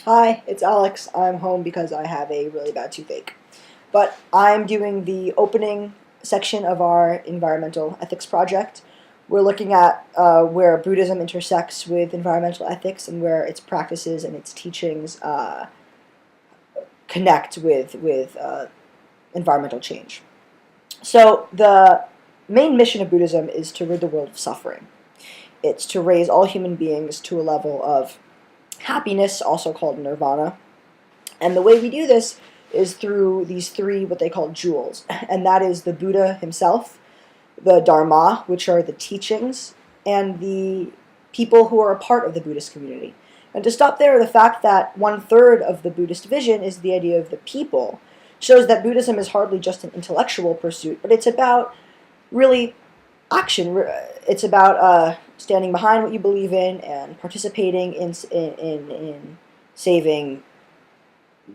Hi, it's Alex. I'm home because I have a really bad toothache. But I'm doing the opening section of our environmental ethics project. We're looking at where Buddhism intersects with environmental ethics and where its practices and its teachings connect with environmental change. So the main mission of Buddhism is to rid the world of suffering. It's to raise all human beings to a level of happiness, also called nirvana. And the way we do this is through these three, what they call jewels. And that is the Buddha himself, the Dharma, which are the teachings, and the people who are a part of the Buddhist community. And to stop there, the fact that 1/3 of the Buddhist vision is the idea of the people shows that Buddhism is hardly just an intellectual pursuit, but it's about really action. It's about standing behind what you believe in and participating in saving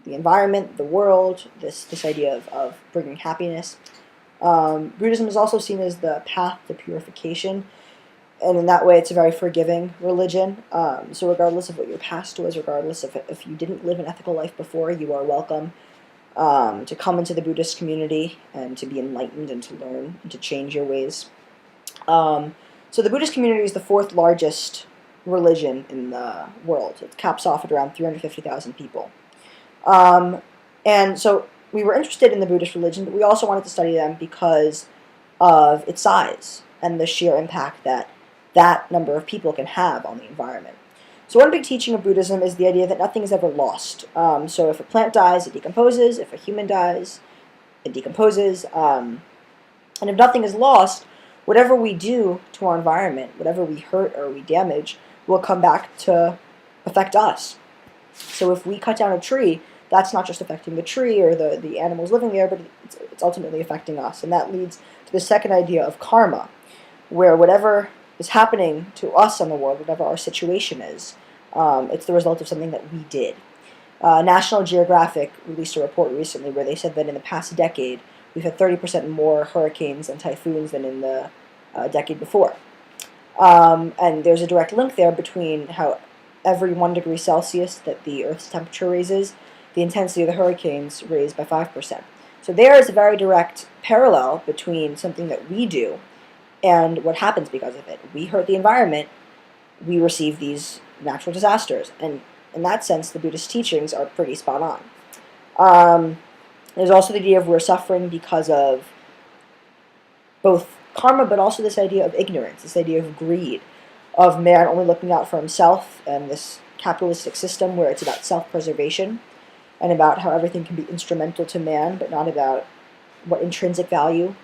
the environment, the world, this idea of bringing happiness. Buddhism is also seen as the path to purification, and in that way, it's a very forgiving religion. So regardless of what your past was, regardless of if you didn't live an ethical life before, you are welcome to come into the Buddhist community and to be enlightened and to learn and to change your ways. So the Buddhist community is the fourth largest religion in the world. It caps off at around 350,000 people. Um, and so we were interested in the Buddhist religion, but we also wanted to study them because of its size and the sheer impact that that number of people can have on the environment. So one big teaching of Buddhism is the idea that nothing is ever lost. So if a plant dies, it decomposes. If a human dies, it decomposes. And if nothing is lost, whatever we do to our environment, whatever we hurt or we damage, will come back to affect us. So if we cut down a tree, that's not just affecting the tree or the animals living there, but it's ultimately affecting us. And that leads to the second idea of karma, where whatever is happening to us in the world, whatever our situation is, it's the result of something that we did. National Geographic released a report recently where they said that in the past decade, we've had 30% more hurricanes and typhoons than in the decade before. And there's a direct link there between how every 1 degree Celsius that the Earth's temperature raises, the intensity of the hurricanes raised by 5%. So there is a very direct parallel between something that we do and what happens because of it. We hurt the environment, we receive these natural disasters. And in that sense, the Buddhist teachings are pretty spot on. There's also the idea of we're suffering because of both karma, but also this idea of ignorance, this idea of greed, of man only looking out for himself, and this capitalistic system where it's about self-preservation and about how everything can be instrumental to man, but not about what intrinsic value,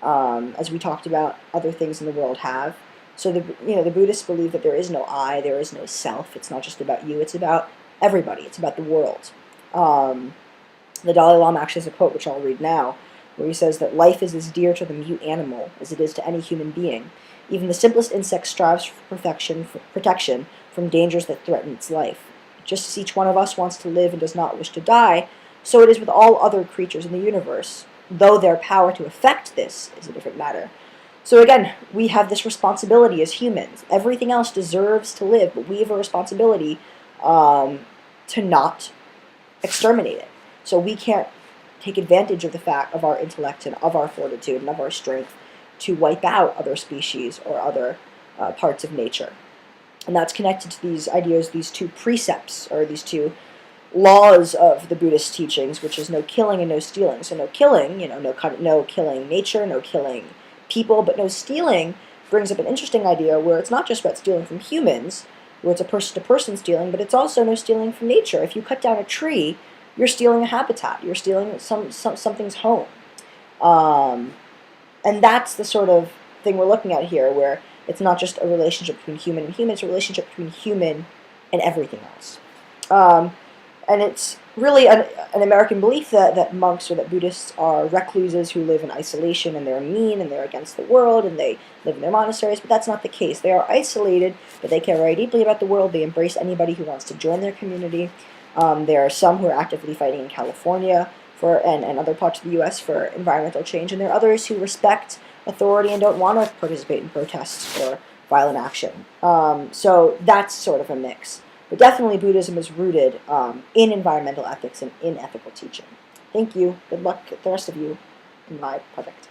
as we talked about, other things in the world have. So the Buddhists believe that there is no I, there is no self. It's not just about you. It's about everybody. It's about the world. The Dalai Lama actually has a quote, which I'll read now, where he says that life is as dear to the mute animal as it is to any human being. Even the simplest insect strives for protection from dangers that threaten its life. Just as each one of us wants to live and does not wish to die, so it is with all other creatures in the universe, though their power to affect this is a different matter. So again, we have this responsibility as humans. Everything else deserves to live, but we have a responsibility to not exterminate it. So we can't take advantage of the fact of our intellect and of our fortitude and of our strength to wipe out other species or other parts of nature. And that's connected to these ideas, these two precepts, or these two laws of the Buddhist teachings, which is no killing and no stealing. So no killing, no killing nature, no killing people, but no stealing brings up an interesting idea where it's not just about stealing from humans, where it's a person-to-person stealing, but it's also no stealing from nature. If you cut down a tree, you're stealing a habitat. You're stealing something's home. And that's the sort of thing we're looking at here, where it's not just a relationship between human and human, it's a relationship between human and everything else. And it's really an American belief that monks or that Buddhists are recluses who live in isolation and they're mean and they're against the world and they live in their monasteries, but that's not the case. They are isolated, but they care very deeply about the world. They embrace anybody who wants to join their community. There are some who are actively fighting in California and other parts of the U.S. for environmental change, and there are others who respect authority and don't want to participate in protests or violent action. So that's sort of a mix But definitely Buddhism is rooted in environmental ethics and in ethical teaching. Thank you. Good luck, the rest of you, in my project.